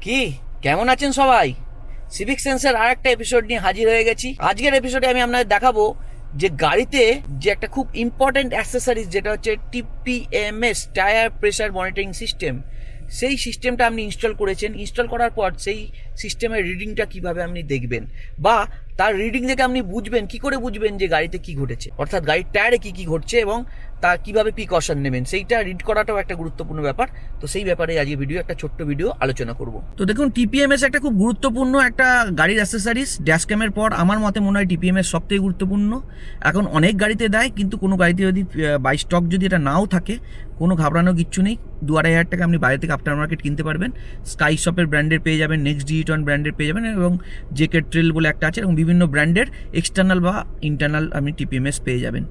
কি কেমন আছেন সবাই? সিভিক সেন্সের আর একটা এপিসোড নিয়ে হাজির হয়ে গেছি। আজকের এপিসোডে আমি আপনাদের দেখাবো যে গাড়িতে যে একটা খুব ইম্পর্টেন্ট অ্যাক্সেসরিজ, যেটা হচ্ছে টিপিএমএস, টায়ার প্রেসার মনিটরিং সিস্টেম। সেই সিস্টেমটা আপনি ইনস্টল করেছেন। ইনস্টল করার পর সেই সিস্টেমের রিডিংটা কিভাবে আপনি দেখবেন, বা তার রিডিং দেখে আপনি বুঝবেন, কি করে বুঝবেন যে গাড়িতে কি ঘটেছে, অর্থাৎ গাড়ির টায়ারে কি কি ঘটছে এবং তা কিভাবে প্রিকশন নেবেন, সেইটা রিড করাটাও একটা গুরুত্বপূর্ণ ব্যাপার। তো সেই ব্যাপারে আজকে একটা ছোট্ট ভিডিও আলোচনা করব। তো দেখুন, টিপিএমএস একটা খুব গুরুত্বপূর্ণ একটা গাড়ির অ্যাক্সেসরিজ। ড্যাশ ক্যামের পর আমার মতে মনে হয় টিপিএমএস সবথেকে গুরুত্বপূর্ণ। এখন অনেক গাড়িতে দেয়, কিন্তু কোনো গাড়িতে যদি বাই স্টক যদি এটা নাও থাকে, কোনো ঘাবড়ানোর কিচ্ছু নেই। 2-2.5 টাকা আপনি বাইরে থেকে আফটার মার্কেট কিনতে পারবেন। স্কাই শপের ব্র্যান্ডের পেয়ে যাবেন, নেক্সট ডিজিটন ব্র্যান্ডের পেয়ে যাবেন, এবং জেকে ট্রেল বলে একটা আছে, এবং বিভিন্ন ব্র্যান্ডের এক্সটার্নাল বা ইন্টারনাল আপনি টিপিএমএস পেয়ে যাবেন।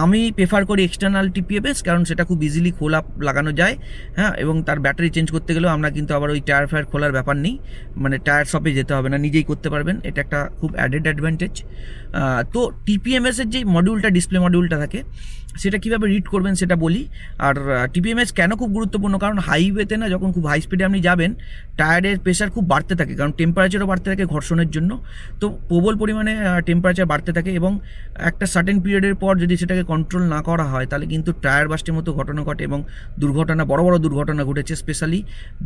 আমি প্রেফার করি এক্সটার্নাল টিপিএমএস, কারণ সেটা খুব ইজিলি খোলা লাগানো যায়। হ্যাঁ, এবং তার ব্যাটারি চেঞ্জ করতে গেলেও আমরা কিন্তু আবার ওই টায়ার ফায়ার খোলার ব্যাপার নেই, মানে টায়ার শপে যেতে হবে না, নিজেই করতে পারবেন। এটা একটা খুব অ্যাডেড অ্যাডভান্টেজ। তো টিপিএমএসের যে মডিউলটা, ডিসপ্লে মডিউলটা থাকে, সেটা কীভাবে রিড করবেন সেটা বলি। আর টিপিএমএস কেন খুব গুরুত্বপূর্ণ, কারণ হাইওয়েতে না, যখন খুব হাই স্পিডে আপনি যাবেন, টায়ারের প্রেশার খুব বাড়তে থাকে, কারণ টেম্পারেচারও বাড়তে থাকে ঘর্ষণের জন্য। তো প্রবল পরিমাণে টেম্পারেচার বাড়তে থাকে, এবং একটা সার্টেন পিরিয়ডের পর যদি সেটাকে কন্ট্রোল না করা হয়, তাহলে কিন্তু টায়ার বাস্টের মতো ঘটনা ঘটে, এবং দুর্ঘটনা, বড় বড় দুর্ঘটনা ঘটেছে, স্পেশালি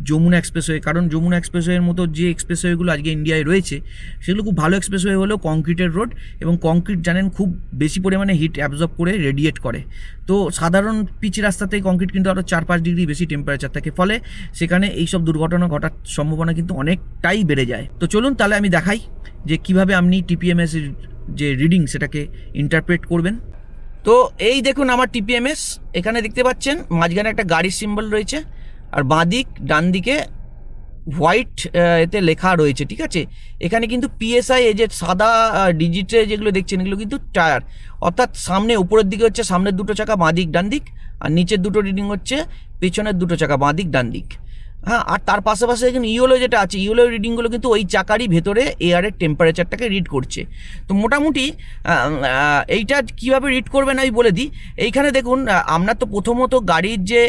যমুনা এক্সপ্রেসওয়ে। কারণ যমুনা এক্সপ্রেসওয়ের মতো যে এক্সপ্রেসওয়েগুলো আজকে ইন্ডিয়ায় রয়েছে, সেগুলো খুব ভালো এক্সপ্রেসওয়ে হলেও কংক্রিটের রোড, এবং কংক্রিট জানেন খুব বেশি পরিমাণে হিট অ্যাবজর্ব করে রেডিয়েট করে। তো সাধারণ পিচ রাস্তাতেই কংক্রিট কিন্তু আরও 4-5 ডিগ্রি বেশি টেম্পারেচার থাকে, ফলে সেখানে এইসব দুর্ঘটনা ঘটার সম্ভাবনা কিন্তু অনেকটাই বেড়ে যায়। তো চলুন তাহলে আমি দেখাই যে কিভাবে আপনি টিপিএমএস এর যে রিডিং সেটাকে ইন্টারপ্রেট করবেন। তো এই দেখুন আমার টিপিএমএস, এখানে দেখতে পাচ্ছেন মাঝখানে একটা গাড়ির সিম্বল রয়েছে, আর বাঁ দিক ডান দিকে হোয়াইট এতে লেখা রয়েছে, ঠিক আছে। এখানে কিন্তু পিএসআই, এই যে সাদা ডিজিটে যেগুলো দেখছেন, এগুলো কিন্তু টায়ার, অর্থাৎ সামনে উপরের দিকে হচ্ছে সামনের দুটো চাকা বাঁ দিক ডান দিক, আর নিচের দুটো রিডিং হচ্ছে পেছনের দুটো চাকা বাঁ দিক ডান দিক। হ্যাঁ, আর তার পাশাপাশি এখানে ইয়েলো যেটা আছে, ইয়েলো রিডিংগুলো কিন্তু ওই চাকারই ভেতরে এয়ারের টেম্পারেচারটাকে রিড করছে। তো মোটামুটি এইটা কীভাবে রিড করবেন আমি বলে দিই। এইখানে দেখুন, আপনার তো প্রথমত গাড়ির যে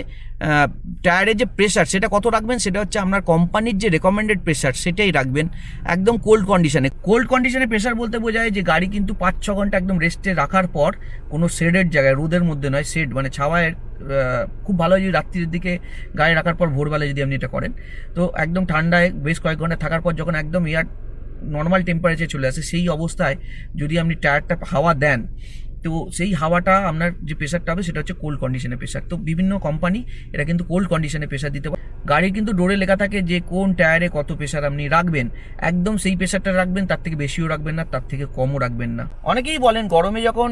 টায়ারের যে প্রেশার, সেটা কত রাখবেন, সেটা হচ্ছে আপনার কোম্পানির যে রেকমেন্ডেড প্রেশার, সেটাই রাখবেন একদম কোল্ড কন্ডিশনে। কোল্ড কন্ডিশনে প্রেশার বলতে বোঝায় যে গাড়ি কিন্তু 5-6 ঘন্টা একদম রেস্টে রাখার পর, কোনো শেডের জায়গায়, রোদের মধ্যে নয়, শেড মানে ছাওয়ায়, খুব ভালো যদি রাত্রির দিকে গাড়ি রাখার পর ভোরবেলায় যদি আপনি এটা করেন, তো একদম ঠান্ডায় বেশ কয়েক ঘন্টা থাকার পর যখন একদম এয়ার নর্মাল টেম্পারেচার চলে আসে, সেই অবস্থায় যদি আপনি টায়ারটা হাওয়া দেন, তো সেই হাওয়াটা আপনার যে প্রেশারটা হবে সেটা হচ্ছে কোল্ড কন্ডিশনে প্রেশার। তো বিভিন্ন কোম্পানি এটা কিন্তু কোল্ড কন্ডিশনে প্রেশার দিতে পারে। গাড়ির কিন্তু ডোরে লেখা থাকে যে কোন টায়ারে কত প্রেশার আপনি রাখবেন, একদম সেই প্রেশারটা রাখবেন, তার থেকে বেশিও রাখবেন না, তার থেকে কমও রাখবেন না। অনেকেই বলেন গরমে যখন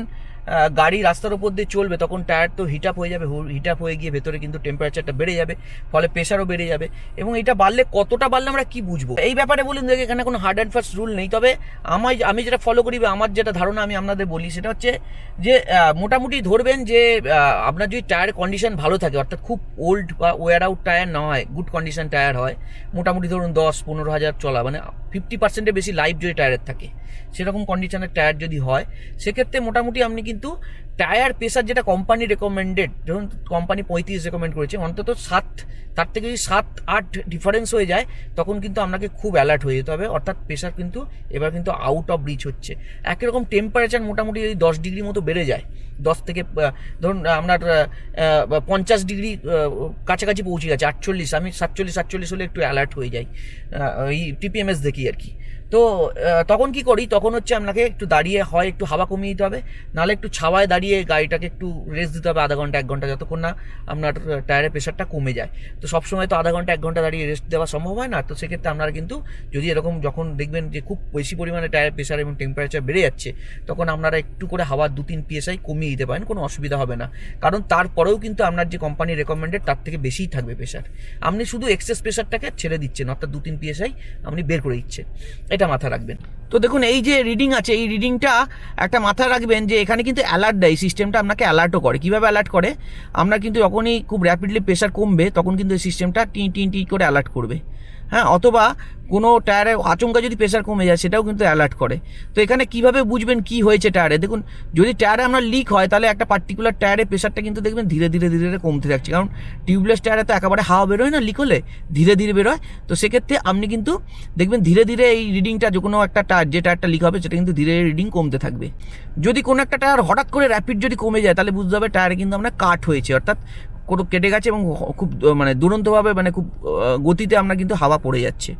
গাড়ি রাস্তার উপর দিয়ে চলবে, তখন টায়ার তো হিট আপ হয়ে যাবে, হিট আপ হয়ে গিয়ে ভেতরে কিন্তু টেম্পারেচারটা বেড়ে যাবে, ফলে প্রেশারও বেড়ে যাবে। এবং এটা বাড়লে, কতটা বাড়লে আমরা কি বুঝবো, এই ব্যাপারে বলুন দেখে, এখানে কোনো হার্ড অ্যান্ড ফাস্ট রুল নেই। তবে আমি যেটা ফলো করি, বা আমার যেটা ধারণা আমি আপনাদের বলি, সেটা হচ্ছে যে মোটামুটি ধরবেন যে আপনার যদি টায়ার কন্ডিশন ভালো থাকে, অর্থাৎ খুব ওল্ড বা ওয়ার আউট টায়ার না হয়, গুড কন্ডিশন টায়ার হয়, মোটামুটি ধরুন 10-15 হাজার চলা, মানে 50%-এর বেশি লাইফ যদি টায়ারের থাকে, সেরকম কন্ডিশনের টায়ার যদি হয়, সেক্ষেত্রে মোটামুটি আপনি কিন্তু টায়ার প্রেশার যেটা কোম্পানি রেকমেন্ডেড, ধরুন কোম্পানি 35 রেকমেন্ড করেছে, অন্তত 7, তার থেকে যদি 7-8 ডিফারেন্স হয়ে যায়, তখন কিন্তু আপনাকে খুব অ্যালার্ট হয়ে যেতে হবে, অর্থাৎ প্রেশার কিন্তু এবার কিন্তু আউট অফ রিচ হচ্ছে। একই রকম টেম্পারেচার মোটামুটি যদি 10 ডিগ্রি মতো বেড়ে যায়, 10 থেকে ধরুন আপনার 50 ডিগ্রি কাছাকাছি পৌঁছে গেছে, 48, আমি 47-48 হলে একটু অ্যালার্ট হয়ে যাই, এই টিপিএমএস দেখি আর কি। তো তখন কি করি, তখন হচ্ছে আপনাকে একটু দাঁড়িয়ে, হয় একটু হাওয়া কমিয়ে দিতে হবে, নাহলে একটু ছাওয়ায় দাঁড়িয়ে গাড়িটাকে একটু রেস্ট দিতে হবে, আধা ঘন্টা 1 ঘন্টা, যতক্ষণ না আপনার টায়ারের প্রেশারটা কমে যায়। তো সবসময় তো আধা ঘন্টা 1 ঘন্টা দাঁড়িয়ে রেস্ট দেওয়া সম্ভব হয় না। তো সেক্ষেত্রে আপনারা কিন্তু যদি এরকম যখন দেখবেন যে খুব বেশি পরিমাণে টায়ারের প্রেশার এবং টেম্পারেচার বেড়ে যাচ্ছে, তখন আপনারা একটু করে হাওয়া 2-3 PSI কমিয়ে দিতে পারেন, কোনো অসুবিধা হবে না। কারণ তারপরেও কিন্তু আপনার যে কোম্পানি রেকমেন্ডেড, তার থেকে বেশিই থাকবে প্রেশার, আপনি শুধু এক্সেস প্রেশারটাকে ছেড়ে দিচ্ছেন, অর্থাৎ 2-3 PSI আপনি বের করে দিচ্ছেন, এটা মাথায় রাখবেন। তো দেখুন, এই যে রিডিং আছে, এই রিডিংটা একটা মাথায় রাখবেন যে এখানে কিন্তু অ্যালার্ট দেয়, সিস্টেমটা আপনাকে অ্যালার্টও করে। কীভাবে অ্যালার্ট করে, আমরা কিন্তু যখনই খুব র্যাপিডলি প্রেশার কমবে, তখন কিন্তু এই সিস্টেমটা টি টি টি করে অ্যালার্ট করবে। হ্যাঁ, অথবা কোনো টায়ারে আচমকা যদি প্রেশার কমে যায় সেটাও কিন্তু অ্যালার্ট করে। তো এখানে কিভাবে বুঝবেন কি হয়েছে টায়ারে, দেখুন যদি টায়ারে আপনার লিক হয় তাহলে একটা পার্টিকুলার টায়ারে প্রেশারটা কিন্তু দেখবেন ধীরে ধীরে ধীরে ধীরে কমতে থাকছে, কারণ টিউবলেস টায়ারে তো একেবারে হাওয়া বেরোয় না লিক হলে, ধীরে ধীরে বেরোয়। তো সেক্ষেত্রে আপনি কিন্তু দেখবেন ধীরে ধীরে এই রিডিংটা, যে কোনো একটা টায়ার, যে টায়ারটা লিক হবে সেটা কিন্তু ধীরে রিডিং কমতে থাকবে। যদি কোনো একটা টায়ার হঠাৎ করে র্যাপিড যদি কমে যায় তাহলে বুঝতে হবে টায়ারে কিন্তু আপনার কাট হয়েছে, অর্থাৎ কোনো কেটে গেছে এবং খুব মানে দুরন্তভাবে মানে খুব গতিতে আপনার কিন্তু হাওয়া পড়ে যাচ্ছে।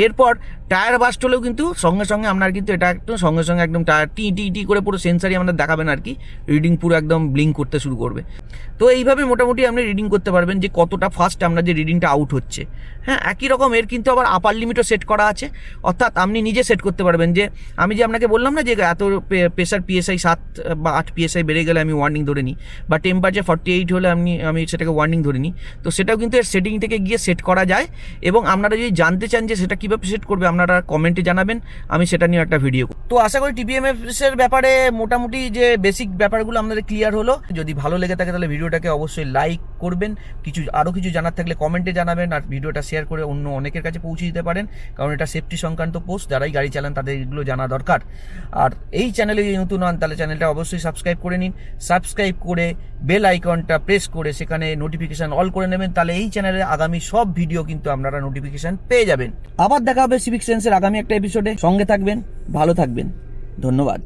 এরপর টায়ার বাস্ট হলেও কিন্তু সঙ্গে সঙ্গে আপনার কিন্তু এটা একটু সঙ্গে সঙ্গে একদম টায়ার টি টি টি করে পুরো সেন্সারই আপনার দেখাবেন আর কি, রিডিং পুরো একদম ব্লিঙ্ক করতে শুরু করবে। তো এইভাবে মোটামুটি আপনি রিডিং করতে পারবেন যে কতটা ফাস্ট আপনার যে রিডিংটা আউট হচ্ছে। হ্যাঁ, একই রকম এর কিন্তু আবার আপার লিমিটও সেট করা আছে, অর্থাৎ আপনি নিজে সেট করতে পারবেন যে আমি যে আপনাকে বললাম না যে এত প্রেশার পিএসআই 7 বা 8 পিএসআই বেড়ে গেলে আমি ওয়ার্নিং ধরে নিই, বা টেম্পারেচার 48 হলে আমি সেটাকে ওয়ার্নিং ধরে নিই। তো সেটাও কিন্তু এর সেটিং থেকে গিয়ে সেট করা যায়, এবং আপনারা যদি জানতে চান যে সেটা কীভাবে সেট করবে আপনারা কমেন্টে জানাবেন, আমি সেটা নিয়ে একটা ভিডিও। তো আশা করি টিপিএমএস এর ব্যাপারে মোটামুটি যে বেসিক ব্যাপারগুলো আমাদের ক্লিয়ার হলো। যদি ভালো লেগে থাকে তাহলে ভিডিওটাকে অবশ্যই লাইক করবেন, আরও কিছু জানার থাকলে কমেন্টে জানাবেন, আর ভিডিওটা শেয়ার করে অন্য অনেকের কাছে পৌঁছে দিতে পারেন, কারণ এটা সেফটি সংক্রান্ত পোস্ট, যারাই গাড়ি চালান তাদের এগুলো জানা দরকার। আর এই চ্যানেলে যদি নতুন হন তাহলে চ্যানেলটা অবশ্যই সাবস্ক্রাইব করে নিন, সাবস্ক্রাইব করে বেল আইকনটা প্রেস করে সেখানে নোটিফিকেশান অল করে নেবেন, তাহলে এই চ্যানেলে আগামী সব ভিডিও কিন্তু আপনারা নোটিফিকেশান পেয়ে যাবেন। আবার দেখা হবে সিভিক সেন্সের আগামী একটা এপিসোডে, সঙ্গে থাকবেন, ভালো থাকবেন, ধন্যবাদ।